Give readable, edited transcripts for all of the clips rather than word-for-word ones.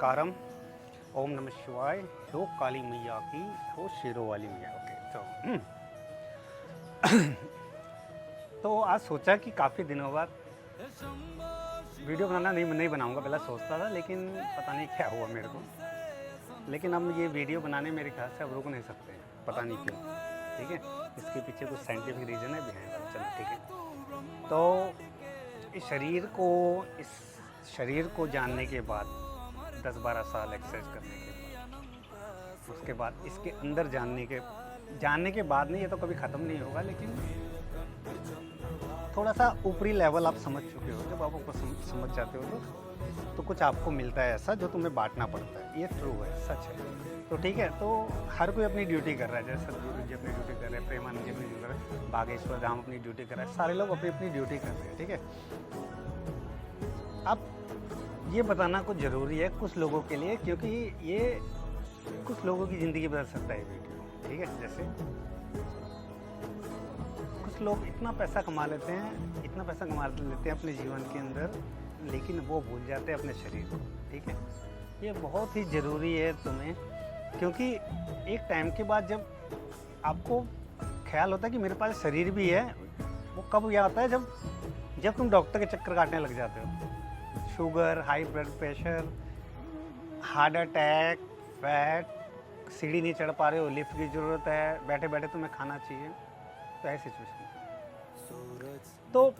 नमस्कारम, ओम नमः शिवाय, हो काली मैया की, हो शेरों वाली मैया। ओके, तो आज सोचा कि काफ़ी दिनों बाद वीडियो बनाना नहीं बनाऊंगा। पहले सोचता था, लेकिन पता नहीं क्या हुआ मेरे को। लेकिन अब ये वीडियो बनाने मेरे ख्याल से अब रुक नहीं सकते, पता नहीं क्यों। ठीक है, इसके पीछे कुछ साइंटिफिक रीज़न है बिहाइंड। चलो ठीक है। तो इस शरीर को जानने के बाद 10-12 साल एक्सरसाइज करने के बाद, उसके बाद इसके अंदर जानने के बाद नहीं, ये तो कभी ख़त्म नहीं होगा, लेकिन थोड़ा सा ऊपरी लेवल आप समझ चुके हो। जब आप ऊपर समझ जाते हो तो कुछ आपको मिलता है ऐसा जो तुम्हें बांटना पड़ता है। ये ट्रू है, सच है। तो ठीक है, तो हर कोई अपनी ड्यूटी कर रहा है। जैसे सदगुरु जी अपनी ड्यूटी कर रहे हैं, प्रेमानंद जी अपनी ड्यूटी कर रहे हैं, बागेश्वर धाम अपनी ड्यूटी कर रहे हैं, सारे लोग अपनी अपनी ड्यूटी कर रहे हैं। ठीक है, अब ये बताना कुछ ज़रूरी है कुछ लोगों के लिए, क्योंकि ये कुछ लोगों की ज़िंदगी बदल सकता है वीडियो। ठीक है, जैसे कुछ लोग इतना पैसा कमा लेते हैं अपने जीवन के अंदर, लेकिन वो भूल जाते हैं अपने शरीर को। ठीक है, ये बहुत ही ज़रूरी है तुम्हें, क्योंकि एक टाइम के बाद जब आपको ख्याल होता है कि मेरे पास शरीर भी है, वो कब यह आता है जब तुम डॉक्टर के चक्कर काटने लग जाते हो। Sugar, high blood pressure, heart attack, fat, सीढ़ी नहीं चढ़ पा रहे हो, लिफ्ट की ज़रूरत है, बैठे बैठे तुम्हें खाना चाहिए, तो ऐसी सिचुएशन। तो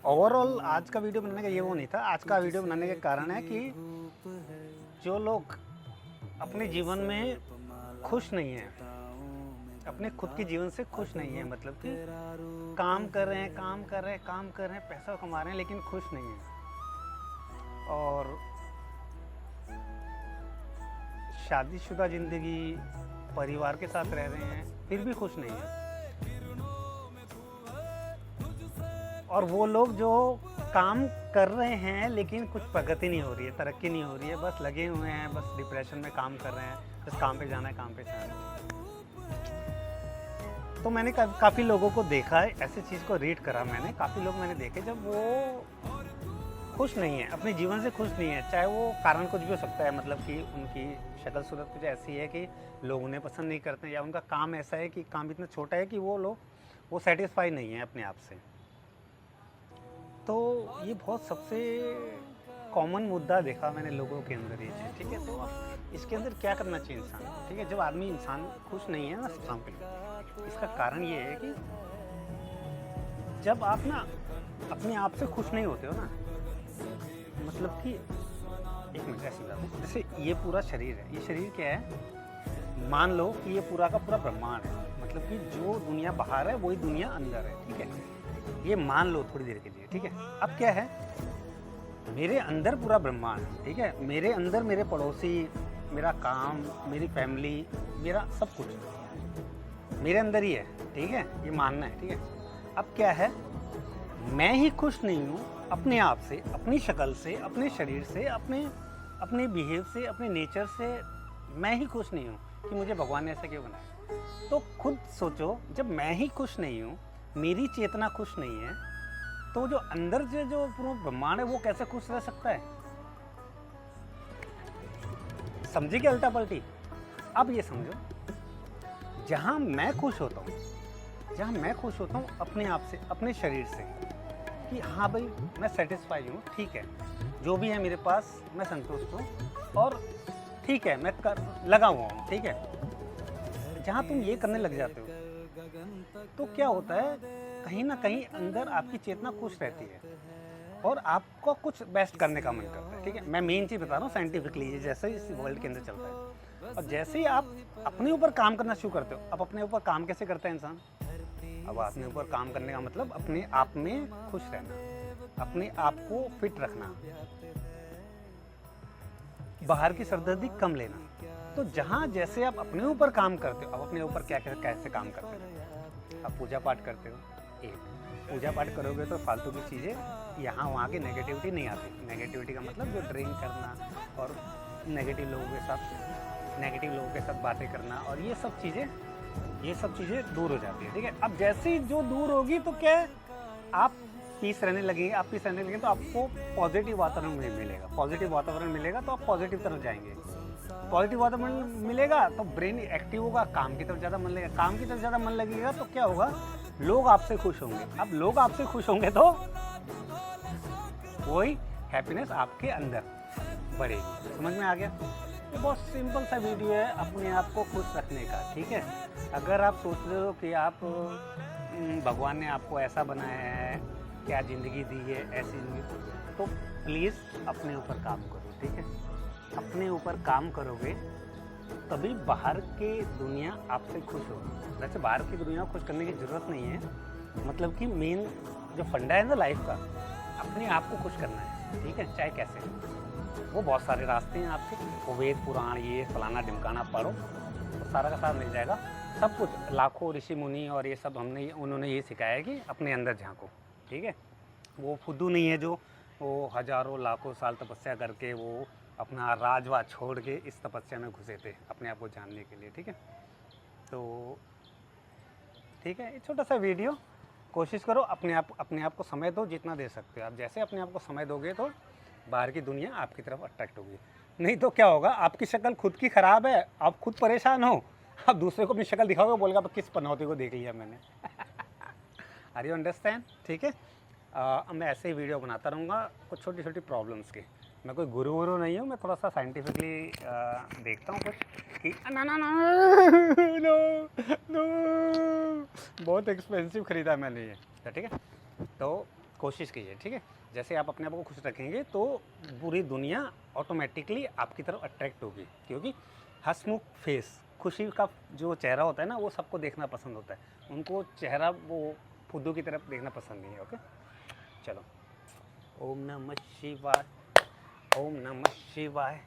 ओवरऑल आज का वीडियो बनाने का ये वो नहीं था। आज का वीडियो बनाने का कारण है कि जो लोग अपने जीवन में खुश नहीं हैं, अपने खुद के जीवन से खुश नहीं है, मतलब कि काम कर रहे हैं, पैसा कमा रहे हैं, लेकिन खुश नहीं है, और शादीशुदा ज़िंदगी, परिवार के साथ रह रहे हैं, फिर भी खुश नहीं है, और वो लोग जो काम कर रहे हैं लेकिन कुछ प्रगति नहीं हो रही है, तरक्की नहीं हो रही है, बस लगे हुए हैं, बस डिप्रेशन में काम कर रहे हैं, बस काम पे जाना है। तो मैंने काफ़ी लोगों को देखा है, ऐसी चीज़ को रीड करा मैंने। काफ़ी लोग मैंने देखे जब वो खुश नहीं है, अपने जीवन से खुश नहीं है, चाहे वो कारण कुछ भी हो सकता है, मतलब कि उनकी शक्ल सूरत कुछ ऐसी है कि लोग उन्हें पसंद नहीं करते, या उनका काम ऐसा है कि काम इतना छोटा है कि वो सेटिस्फाई नहीं है अपने आप से। तो ये बहुत सबसे कॉमन मुद्दा देखा मैंने लोगों के अंदर ये चीज़। ठीक है, तो अब इसके अंदर क्या करना चाहिए इंसान को? ठीक है, जब इंसान खुश नहीं है ना काम के लिए, इसका कारण ये है कि जब आप ना अपने आप से खुश नहीं होते हो ना, मतलब कि एक मिनट ऐसी बात है, जैसे ये पूरा शरीर है, ये शरीर क्या है? मान लो कि ये पूरा का पूरा ब्रह्मांड है, मतलब कि जो दुनिया बाहर है वही दुनिया अंदर है। ठीक है, ये मान लो थोड़ी देर के लिए। ठीक है, अब क्या है, मेरे अंदर पूरा ब्रह्मांड है। ठीक है, मेरे अंदर मेरे पड़ोसी, मेरा काम, मेरी फैमिली, मेरा सब कुछ मेरे अंदर ही है। ठीक है, ये मानना है। ठीक है, अब क्या है, मैं ही खुश नहीं हूँ अपने आप से, अपनी शक्ल से, अपने शरीर से, अपने बिहेव से, अपने नेचर से मैं ही खुश नहीं हूँ कि मुझे भगवान ने ऐसा क्यों बनाया। तो खुद सोचो, जब मैं ही खुश नहीं हूँ, मेरी चेतना खुश नहीं है, तो जो अंदर से जो पूरा ब्रह्मांड है वो कैसे खुश रह सकता है? समझे क्या उल्टा पलटी? अब ये समझो, जहाँ मैं खुश होता हूँ अपने आप से, अपने शरीर से, कि हाँ भाई मैं सेटिस्फाई हूँ, ठीक है, जो भी है मेरे पास मैं संतुष्ट हूँ, और ठीक है मैं लगा हुआ हूँ। ठीक है, जहाँ तुम ये करने लग जाते हो तो क्या होता है, कहीं ना कहीं अंदर आपकी चेतना खुश रहती है और आपको कुछ बेस्ट करने का मन करता है। ठीक है, मैं मेन चीज़ बता रहा हूँ साइंटिफिकली, जैसे इस वर्ल्ड के अंदर चलता है। और जैसे ही आप अपने ऊपर काम करना शुरू करते हो, अब अपने ऊपर काम कैसे करता है इंसान? अब अपने ऊपर काम करने का मतलब अपने आप में खुश रहना, अपने आप को फिट रखना, बाहर की सरदर्दी कम लेना। तो जहाँ जैसे आप अपने ऊपर काम करते हो, अब अपने ऊपर कैसे काम करते हो? आप पूजा पाठ करते हो, पूजा पाठ करोगे तो फालतू की चीज़ें, यहाँ वहाँ की नेगेटिविटी नहीं आती। नेगेटिविटी का मतलब जो ड्रिंक करना और नेगेटिव लोगों के साथ बातें करना, और ये सब चीज़ें दूर हो जाती है। ठीक है, अब जैसे ही जो दूर होगी तो क्या है, आप पीस रहने लगेंगे, आप पीस रहने लगेंगे तो आपको पॉजिटिव वातावरण मिलेगा। पॉजिटिव वातावरण मिलेगा तो आप पॉजिटिव तरफ जाएंगे। पॉजिटिव वातावरण मिलेगा तो ब्रेन एक्टिव होगा, काम की तरफ ज़्यादा मन लगेगा। काम की तरफ ज़्यादा मन लगेगा तो क्या होगा, लोग आपसे खुश होंगे। अब लोग आपसे खुश होंगे तो वही हैप्पीनेस आपके अंदर बढ़ेगी। समझ में आ गया? ये बहुत सिंपल सा वीडियो है अपने आप को खुश रखने का, ठीक है। अगर आप सोच रहे हो कि आप भगवान ने आपको ऐसा बनाया है, क्या ज़िंदगी दी है, ऐसी ज़िंदगी, तो प्लीज़ अपने ऊपर काम करो, ठीक है। अपने ऊपर काम करोगे तभी बाहर की दुनिया आपसे खुश होगी। वैसे बाहर की दुनिया को खुश करने की ज़रूरत नहीं है, मतलब कि मेन जो फंडा है ना लाइफ का, अपने आप को खुश करना है, ठीक है। चाहे कैसे, वो बहुत सारे रास्ते हैं आपके, वो वेद पुराण ये फलाना ढिमकाना पढ़ो तो सारा का सारा मिल जाएगा। सब कुछ लाखों ऋषि मुनि और ये सब उन्होंने ये सिखाया है कि अपने अंदर झांको, ठीक है। वो फुद्दू नहीं है जो वो हज़ारों लाखों साल तपस्या करके वो अपना राजवा छोड़ के इस तपस्या में घुसे थे अपने आप को जानने के लिए, ठीक है। तो ठीक है, ये छोटा सा वीडियो, कोशिश करो अपने आप को समय दो जितना दे सकते हो आप। जैसे अपने आप को समय दोगे तो बाहर की दुनिया आपकी तरफ अट्रैक्ट होगी। नहीं तो क्या होगा, आपकी शक्ल खुद की ख़राब है, आप खुद परेशान हो, आप दूसरे को अपनी शक्ल दिखाओगे, बोलेगा किस पनौती को देख लिया मैंने। Are you understand? ठीक है। मैं ऐसे ही वीडियो बनाता रहूँगा कुछ छोटी छोटी प्रॉब्लम्स की। मैं कोई गुरु नहीं हूँ, मैं थोड़ा सा साइंटिफिकली देखता हूँ कुछ कि ना ना ना नो नो, बहुत एक्सपेंसिव ख़रीदा मैंने ये, ठीक है। तो कोशिश कीजिए, ठीक है। जैसे आप अपने आप को खुश रखेंगे तो पूरी दुनिया ऑटोमेटिकली आपकी तरफ अट्रैक्ट होगी, क्योंकि हंसमुख फेस, खुशी का जो चेहरा होता है ना, वो सबको देखना पसंद होता है। उनको चेहरा वो फुद्दू की तरफ देखना पसंद नहीं है। ओके, चलो। ओम नमः शिवाय, ओम नमः शिवाय।